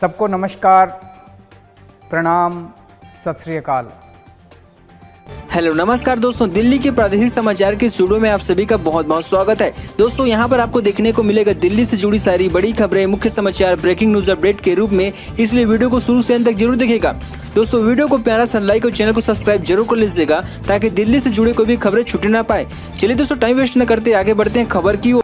सबको नमस्कार, प्रणाम, सत श्री अकाल। हेलो नमस्कार दोस्तों, दिल्ली के प्रादेशिक समाचार के स्टूडियो में आप सभी का बहुत बहुत स्वागत है। दोस्तों यहाँ पर आपको देखने को मिलेगा दिल्ली से जुड़ी सारी बड़ी खबरें, मुख्य समाचार, ब्रेकिंग न्यूज अपडेट के रूप में, इसलिए वीडियो को शुरू से अंत तक जरूर देखिएगा। दोस्तों वीडियो को प्यारा सा लाइक और चैनल को सब्सक्राइब जरूर कर लीजिएगा ताकि दिल्ली से जुड़ी कोई भी खबरें छूटे ना पाए। चलिए दोस्तों टाइम वेस्ट न करते आगे बढ़ते हैं खबर की ओर।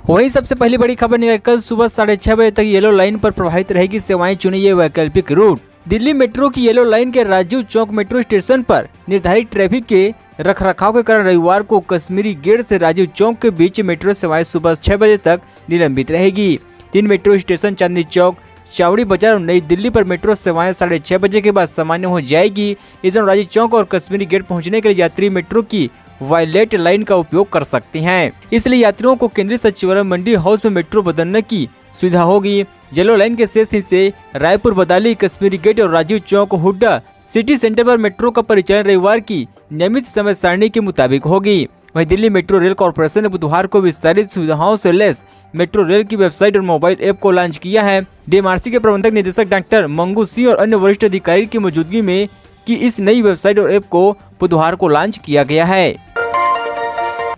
वहीं सबसे पहली बड़ी खबर निकल कल सुबह 6:30 बजे तक येलो लाइन पर प्रभावित रहेगी सेवाएं, चुनी ये वैकल्पिक रूट। दिल्ली मेट्रो की येलो लाइन के राजीव चौक मेट्रो स्टेशन पर निर्धारित ट्रैफिक के रखरखाव के कारण रविवार को कश्मीरी गेट से राजीव चौक के बीच मेट्रो सेवाएं सुबह 6 बजे तक निलंबित रहेगी। 3 मेट्रो स्टेशन चांदनी चौक, चावड़ी बाजार और नई दिल्ली पर मेट्रो सेवाएं 6:30 बजे के बाद सामान्य हो जाएगी। इस दौरान राजीव चौक और कश्मीरी गेट पहुंचने के लिए यात्री मेट्रो की वायलेट लाइन का उपयोग कर सकते हैं। इसलिए यात्रियों को केंद्रीय सचिवालय मंडी हाउस में मेट्रो बदलने की सुविधा होगी। येलो लाइन के शेष हिस्से रायपुर, बदाली, कश्मीरी गेट और राजीव चौक, हुड्डा सिटी सेंटर पर मेट्रो का परिचालन रविवार की नियमित समय सारणी के मुताबिक होगी। वहीं दिल्ली मेट्रो रेल कॉर्पोरेशन ने बुधवार को विस्तारित सुविधाओं से लैस मेट्रो रेल की वेबसाइट और मोबाइल ऐप को लॉन्च किया है। डीएमआरसी के प्रबंधक निदेशक डॉक्टर मंगू सिंह और अन्य वरिष्ठ अधिकारी की मौजूदगी में कि इस नई वेबसाइट और ऐप को बुधवार को लॉन्च किया गया है।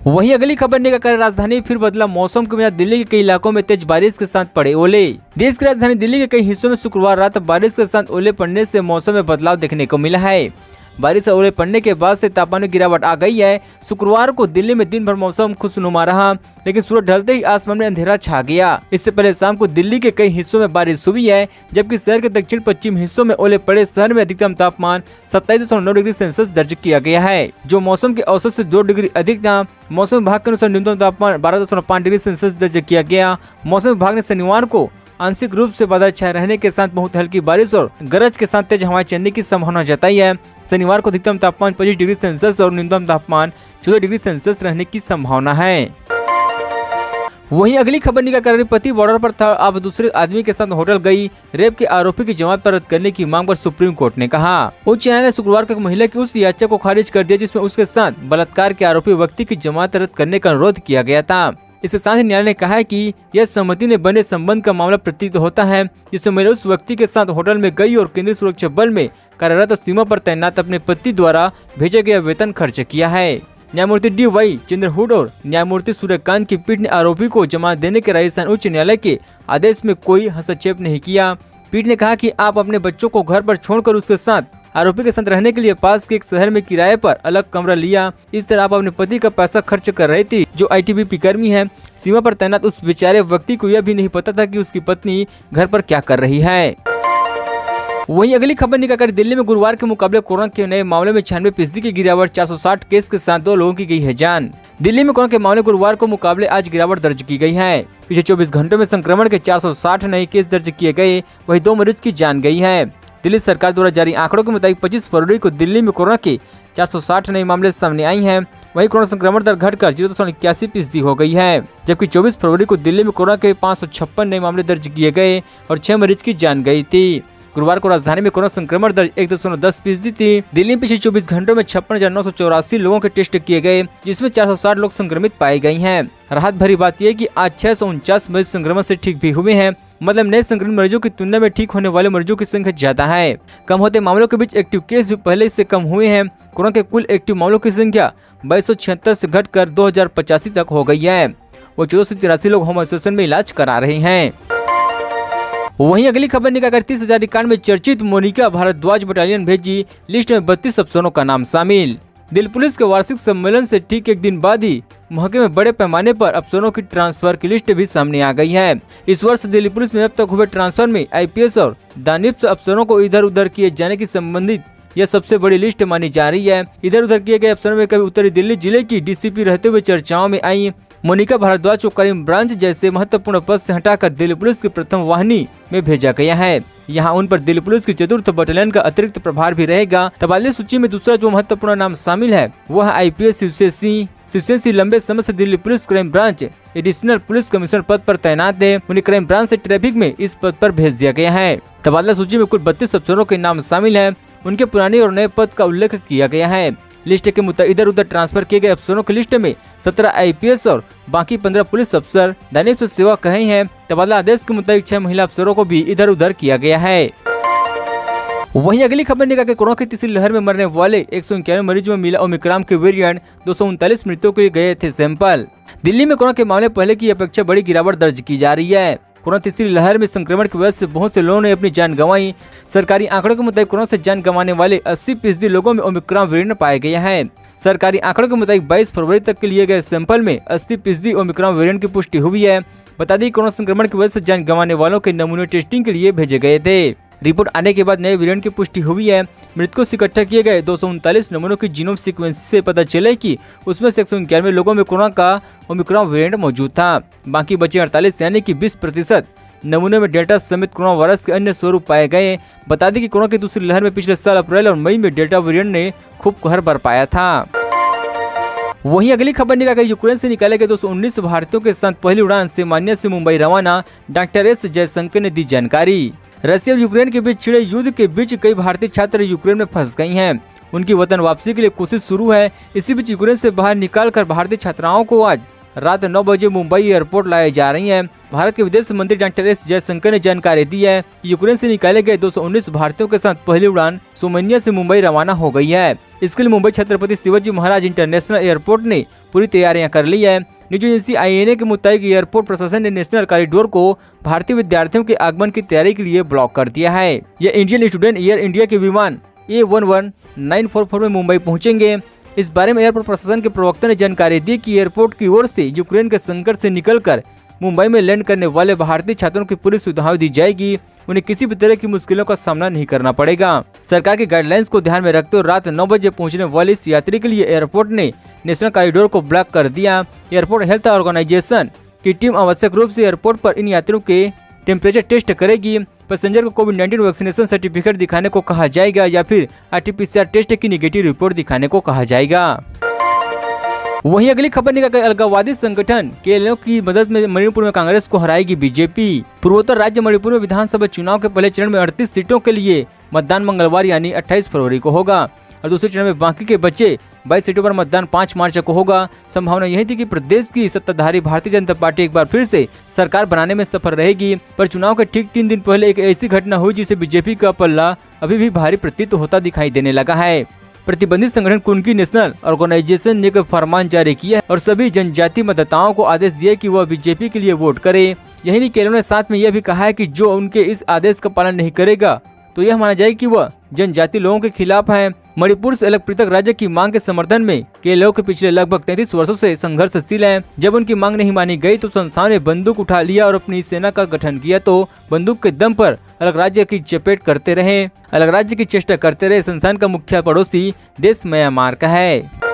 वहीं अगली खबर निकल राजधानी फिर बदला मौसम के वजह दिल्ली के कई इलाकों में तेज बारिश के साथ पड़े ओले। देश की राजधानी दिल्ली के कई हिस्सों में शुक्रवार रात बारिश के साथ ओले पड़ने से मौसम में बदलाव देखने को मिला है। बारिश और ओले पड़ने के बाद से तापमान में गिरावट आ गई है। शुक्रवार को दिल्ली में दिन भर मौसम खुशनुमा रहा, लेकिन सूरज ढलते ही आसमान में अंधेरा छा गया। इससे पहले शाम को दिल्ली के कई हिस्सों में बारिश हुई है, जबकि शहर के दक्षिण पश्चिम हिस्सों में ओले पड़े। शहर में अधिकतम तापमान 27.9 डिग्री सेल्सियस दर्ज किया गया है, जो मौसम के औसत से 2 डिग्री अधिक था। मौसम विभाग के अनुसार न्यूनतम तापमान 12.5 डिग्री सेल्सियस दर्ज किया गया। मौसम विभाग ने शनिवार को आंशिक रूप से बादल छाए रहने के साथ बहुत हल्की बारिश और गरज के साथ तेज हवाएं चलने की संभावना जताई है। शनिवार को अधिकतम तापमान 25 डिग्री सेल्सियस और न्यूनतम तापमान 14 डिग्री सेल्सियस रहने की संभावना है। वहीं अगली खबर निकाल कर पति बॉर्डर पर था, अब दूसरे आदमी के साथ होटल गई। रेप के आरोपी की जमानत पर रद्द करने की मांग पर सुप्रीम कोर्ट ने कहा। उच्च न्यायालय ने शुक्रवार को महिला की उस याचिका को खारिज कर दिया जिसमें उसके साथ बलात्कार के आरोपी व्यक्ति की जमानत रद्द करने का अनुरोध किया गया था। इसके साथ ही न्यायालय ने कहा है कि यह सहमति ने बने संबंध का मामला प्रतीत होता है, जिसमें महिला उस व्यक्ति के साथ होटल में गई और केंद्रीय सुरक्षा बल में कार्यरत और सीमा पर तैनात अपने पति द्वारा भेजा गया वेतन खर्च किया है। न्यायमूर्ति डी.वाई. चंद्रचूड़ और न्यायमूर्ति सूर्यकांत की पीठ ने आरोपी को जमानत देने के राजस्थान उच्च न्यायालय के आदेश में कोई हस्तक्षेप नहीं किया। पीठ ने कहा कि आप अपने बच्चों को घर पर छोड़कर उसके साथ आरोपी के साथ रहने के लिए पास के एक शहर में किराए पर अलग कमरा लिया। इस तरह आप अपने पति का पैसा खर्च कर रहे थे, जो आईटीबीपी कर्मी है। सीमा पर तैनात उस बेचारे व्यक्ति को यह भी नहीं पता था कि उसकी पत्नी घर पर क्या कर रही है। वहीं अगली खबर निकालकर दिल्ली में गुरुवार के मुकाबले कोरोना के नए मामले में 96% की गिरावट, 460 केस के साथ 2 लोगों की गई है जान। दिल्ली में कोरोना के मामले गुरुवार को मुकाबले आज गिरावट दर्ज की गई है। पिछले 24 घंटों में संक्रमण के 460 नए केस दर्ज किए गए, वहीं 2 मरीज की जान गई है। दिल्ली सरकार द्वारा जारी आंकड़ों के मुताबिक 25 फरवरी को दिल्ली में कोरोना के 460 नए मामले सामने आई हैं। वहीं कोरोना संक्रमण दर घटकर 0.81% हो गई है, जबकि 24 फरवरी को दिल्ली में कोरोना के 556 नए मामले दर्ज किए गए और 6 मरीज की जान गई थी। गुरुवार को राजधानी में कोरोना संक्रमण दर 1.10% थी। दिल्ली में पिछले 24 घंटों में 56,984 लोगों के टेस्ट किए गए, जिसमें 460 लोग संक्रमित पाए गए हैं। राहत भरी बात यह कि आज 649 मरीज संक्रमण से ठीक भी हुए हैं, मतलब नए संक्रमित मरीजों की तुलना में ठीक होने वाले मरीजों की संख्या ज्यादा है। कम होते मामलों के बीच एक्टिव केस भी पहले से कम हुए हैं। कोरोना के कुल एक्टिव मामलों की संख्या 2276 से घटकर 2085 तक हो गई है। वो 1483 लोग होम आइसोलेशन में इलाज करा रहे हैं। वहीं अगली खबर निकालकर 30,000 रिकांड में चर्चित मोनिका भारद्वाज बटालियन भेजी, लिस्ट में 32 अफसरों का नाम शामिल। दिल्ली पुलिस के वार्षिक सम्मेलन से ठीक एक दिन बाद ही महकमे में बड़े पैमाने पर अफसरों की ट्रांसफर की लिस्ट भी सामने आ गई है। इस वर्ष दिल्ली पुलिस में अब तक हुए ट्रांसफर में आईपीएस और दानिश अफसरों को इधर उधर किए जाने की संबंधित यह सबसे बड़ी लिस्ट मानी जा रही है। इधर उधर किए गए अफसरों में कभी उत्तरी दिल्ली जिले की डीसीपी रहते हुए चर्चाओं में आई मोनिका भारद्वाज को क्राइम ब्रांच जैसे महत्वपूर्ण पद से हटाकर दिल्ली पुलिस की प्रथम वाहिनी में भेजा गया है। यहाँ उन पर दिल्ली पुलिस की 4th बटालियन का अतिरिक्त प्रभार भी रहेगा। तबादले सूची में दूसरा जो महत्वपूर्ण नाम शामिल है वह आईपीएस शिवसेना सिंह लंबे समय से Delhi police crime branch additional police commissioner पद पर तैनात है। उन्हें क्राइम ब्रांच से ट्रैफिक में इस पद पर भेज दिया गया है। तबादला सूची में कुल 32 अफसरों के नाम शामिल है। उनके पुराने और नए पद का उल्लेख किया गया है। लिस्ट के मुताबिक इधर उधर ट्रांसफर किए गए अफसरों की लिस्ट में 17 आईपीएस और बाकी 15 पुलिस अफसर दैनिक सेवा कहे हैं। तबादला आदेश के मुताबिक 6 महिला अफसरों को भी इधर उधर किया गया है। वहीं अगली खबर निकाल के कोरोना की तीसरी लहर में मरने वाले 191 मरीजों में मिला ओमिक्रॉन के वेरिएंट। 239 मृतकों के लिए गए थे सैंपल। दिल्ली में कोरोना के मामले पहले की अपेक्षा बड़ी गिरावट दर्ज की जा रही है। कोरोना तीसरी लहर में संक्रमण की वजह से बहुत से लोगों ने अपनी जान गंवाई। सरकारी आंकड़ों के मुताबिक कोरोना से जान गंवाने वाले 80% लोगों में ओमिक्रॉन वेरिएंट पाए गए हैं। सरकारी आंकड़ों के मुताबिक 22 फरवरी तक के लिए गए सैंपल में 80% ओमिक्रॉन वेरिएंट की पुष्टि हुई है। बता दें कोरोना संक्रमण की वजह से जान गंवाने वालों के नमूने टेस्टिंग के लिए भेजे गए थे। रिपोर्ट आने के बाद नए वेरिएंट की पुष्टि हुई है। मृतकों से इकट्ठा किए गए 239 नमूनों की जीनोम सीक्वेंस से पता चला कि उसमें से 191 लोगों में कोरोना का ओमिक्रॉन वेरिएंट मौजूद था। बाकी बचे 48 यानी कि 20% नमूने में डेल्टा समेत कोरोना वायरस के अन्य स्वरूप पाए गए। बता दें कि कोरोना की दूसरी लहर में पिछले साल अप्रैल और मई में डेल्टा वेरिएंट ने खूब कहर बरपाया था। वहीं अगली खबर निकाल यूक्रेन से निकाले गए 219 भारतीयों के साथ पहली उड़ान सेमानिया से मुंबई रवाना। डॉक्टर एस जयशंकर ने दी जानकारी। रशिया और यूक्रेन के बीच छिड़े युद्ध के बीच कई भारतीय छात्र यूक्रेन में फंस गई हैं। उनकी वतन वापसी के लिए कोशिश शुरू है। इसी बीच यूक्रेन से बाहर निकालकर भारतीय छात्राओं को आज रात 9 बजे मुंबई एयरपोर्ट लाए जा रही हैं। भारत के विदेश मंत्री डॉक्टर एस जयशंकर ने जानकारी दी है कि यूक्रेन से निकाले गए 219 भारतीयों के साथ पहली उड़ान सोमानिया से मुंबई रवाना हो गई है। इसके लिए मुंबई छत्रपति शिवाजी महाराज इंटरनेशनल एयरपोर्ट ने पूरी तैयारियां कर ली है। न्यूज एजेंसी IANA के मुताबिक एयरपोर्ट प्रशासन ने नेशनल कॉरिडोर को भारतीय विद्यार्थियों के आगमन की तैयारी के लिए ब्लॉक कर दिया है। यह इंडियन स्टूडेंट एयर इंडिया के विमान A11944 में मुंबई पहुंचेंगे। इस बारे में एयरपोर्ट प्रशासन के प्रवक्ता ने जानकारी दी कि एयरपोर्ट की ओर से यूक्रेन के संकट से निकलकर मुंबई में लैंड करने वाले भारतीय छात्रों की पूरी सुविधाएं दी जाएगी। उन्हें किसी भी तरह की मुश्किलों का सामना नहीं करना पड़ेगा। सरकार की गाइडलाइंस को ध्यान में रखते हुए रात 9 बजे पहुंचने वाले इस यात्री के लिए एयरपोर्ट ने नेशनल कॉरिडोर को ब्लॉक कर दिया। एयरपोर्ट हेल्थ ऑर्गेनाइजेशन की टीम आवश्यक रूप से एयरपोर्ट पर इन यात्रियों के टेम्परेचर टेस्ट करेगी। पैसेंजर को कोविड-19 वैक्सीनेशन सर्टिफिकेट दिखाने को कहा जाएगा या फिर RT-PCR टेस्ट की नेगेटिव रिपोर्ट दिखाने को कहा जाएगा। वहीं अगली खबर निकाल अलगाववादी संगठन KLO की मदद में मणिपुर में कांग्रेस को हराएगी बीजेपी। पूर्वोत्तर राज्य मणिपुर में विधानसभा चुनाव के पहले चरण में 38 सीटों के लिए मतदान मंगलवार यानी 28 फरवरी को होगा और दूसरे चरण में बाकी के बचे 22 सीटों पर मतदान 5 मार्च को होगा। संभावना यही थी कि प्रदेश की सत्ताधारी भारतीय जनता पार्टी एक बार फिर से सरकार बनाने में सफल रहेगी, पर चुनाव के ठीक 3 दिन पहले एक ऐसी घटना हुई जिसे बीजेपी का पल्ला अभी भी भारी प्रतीत होता दिखाई देने लगा है। प्रतिबंधित संगठन कुनकी नेशनल ऑर्गेनाइजेशन ने एक फरमान जारी किया और सभी जनजाति मतदाताओं को आदेश दिया कि वह बीजेपी के लिए वोट करे। यही नहीं, KLO ने साथ में यह भी कहा है कि जो उनके इस आदेश का पालन नहीं करेगा तो यह माना जाए कि वह जनजाति लोगों के खिलाफ है। मणिपुर से अलग पृथक राज्य की मांग के समर्थन में KLO के पिछले लगभग 33 वर्षों से संघर्षशील है। जब उनकी मांग नहीं मानी गई तो संस्थाओं ने बंदूक उठा लिया और अपनी सेना का गठन किया, तो बंदूक के दम पर अलग राज्य की चपेट करते रहे, अलग राज्य की चेष्टा करते रहे। संस्थान का मुख्य पड़ोसी देश म्यांमार का है।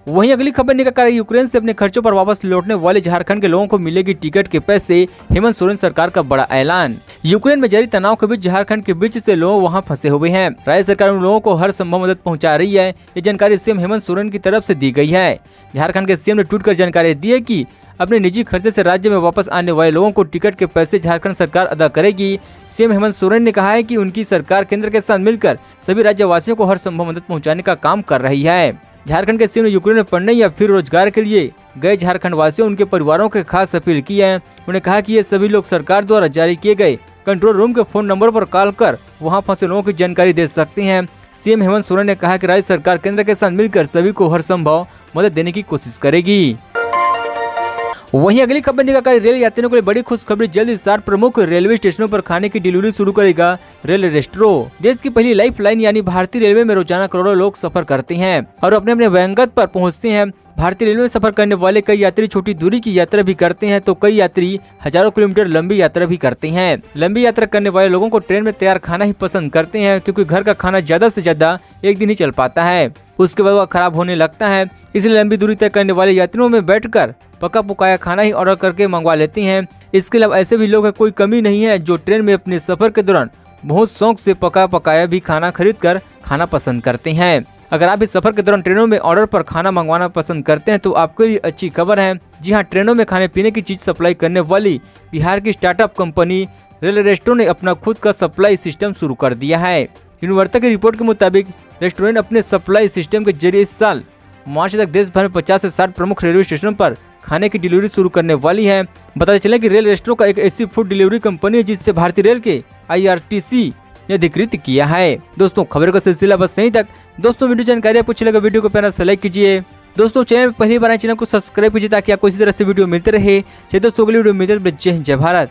वहीं अगली खबर निकाल यूक्रेन से अपने खर्चों पर वापस लौटने वाले झारखंड के लोगों को मिलेगी टिकट के पैसे। हेमंत सोरेन सरकार का बड़ा ऐलान। यूक्रेन में जारी तनाव के बीच झारखंड के बीच से लोग वहां फंसे हुए हैं। राज्य सरकार उन लोगों को हर संभव मदद पहुंचा रही है। ये जानकारी CM हेमंत सोरेन की तरफ से दी गई है। झारखंड के CM ने ट्वीट कर जानकारी दी है कि अपने निजी खर्चे से राज्य में वापस आने वाले लोगों को टिकट के पैसे झारखंड सरकार अदा करेगी। CM हेमंत सोरेन ने कहा है कि उनकी सरकार केंद्र के साथ मिलकर सभी राज्यवासियों को हर संभव मदद पहुंचाने का काम कर रही है। झारखंड के CM ने यूक्रेन में पढ़ने या फिर रोजगार के लिए गए झारखंड वासियों उनके परिवारों के खास अपील की है। उन्होंने कहा कि ये सभी लोग सरकार द्वारा जारी किए गए कंट्रोल रूम के फोन नंबर पर कॉल कर वहां फंसे लोगों की जानकारी दे सकते हैं। CM हेमंत सोरेन ने कहा कि राज्य सरकार केंद्र के साथ मिलकर सभी को हर संभव मदद देने की कोशिश करेगी। वहीं अगली खबर निकाल रेल यात्रियों के लिए बड़ी खुशखबरी। जल्द 60 प्रमुख रेलवे स्टेशनों पर खाने की डिलीवरी शुरू करेगा रेल रेस्ट्रो। देश की पहली लाइफ लाइन यानी भारतीय रेलवे में रोजाना करोड़ों लोग सफर करते हैं और अपने अपने व्यंगत पर पहुंचते हैं। भारतीय रेलवे में सफर करने वाले कई यात्री छोटी दूरी की यात्रा भी करते हैं तो कई यात्री हजारों किलोमीटर लंबी यात्रा भी करते हैं। लंबी यात्रा करने वाले लोगों को ट्रेन में तैयार खाना ही पसंद करते हैं, क्योंकि घर का खाना ज्यादा से ज्यादा एक दिन ही चल पाता है, उसके बाद वह खराब होने लगता है। इसलिए लंबी दूरी तय करने वाले यात्रियों में बैठकर पका पकाया खाना ही ऑर्डर करके मंगवा लेते हैं। इसके अलावा ऐसे भी लोग कोई कमी नहीं है जो ट्रेन में अपने सफर के दौरान बहुत शौक से पका पकाया भी खाना खरीद कर खाना पसंद करते हैं। अगर आप इस सफर के दौरान ट्रेनों में ऑर्डर पर खाना मंगवाना पसंद करते हैं तो आपके लिए अच्छी खबर है। जी हाँ, ट्रेनों में खाने पीने की चीज सप्लाई करने वाली बिहार की स्टार्टअप कंपनी रेल रेस्ट्रो ने अपना खुद का सप्लाई सिस्टम शुरू कर दिया है। यूनिवर्ता की रिपोर्ट के मुताबिक रेस्टोरेंट अपने सप्लाई सिस्टम के जरिए इस साल मार्च तक देश भर में 50 से 60 प्रमुख रेलवे स्टेशनों पर खाने की डिलीवरी शुरू करने वाली है। बताते चले कि रेल रेस्टोरेंट का एक ऐसी फूड डिलीवरी कंपनी है जिससे भारतीय रेल के IRTC ने अधिकृत किया है। दोस्तों खबर का सिलसिला बस यहीं तक। दोस्तों वीडियो जानकारी आपको अच्छी लगा वीडियो को प्यारा से लाइक कीजिए। दोस्तों चैनल पर पहली बार आए चैनल को सब्सक्राइब कीजिए ताकि आपको इसी तरह से वीडियो मिलते रहे। चलिए दोस्तों अगली वीडियो मिलते हैं। जय हिंद जय भारत।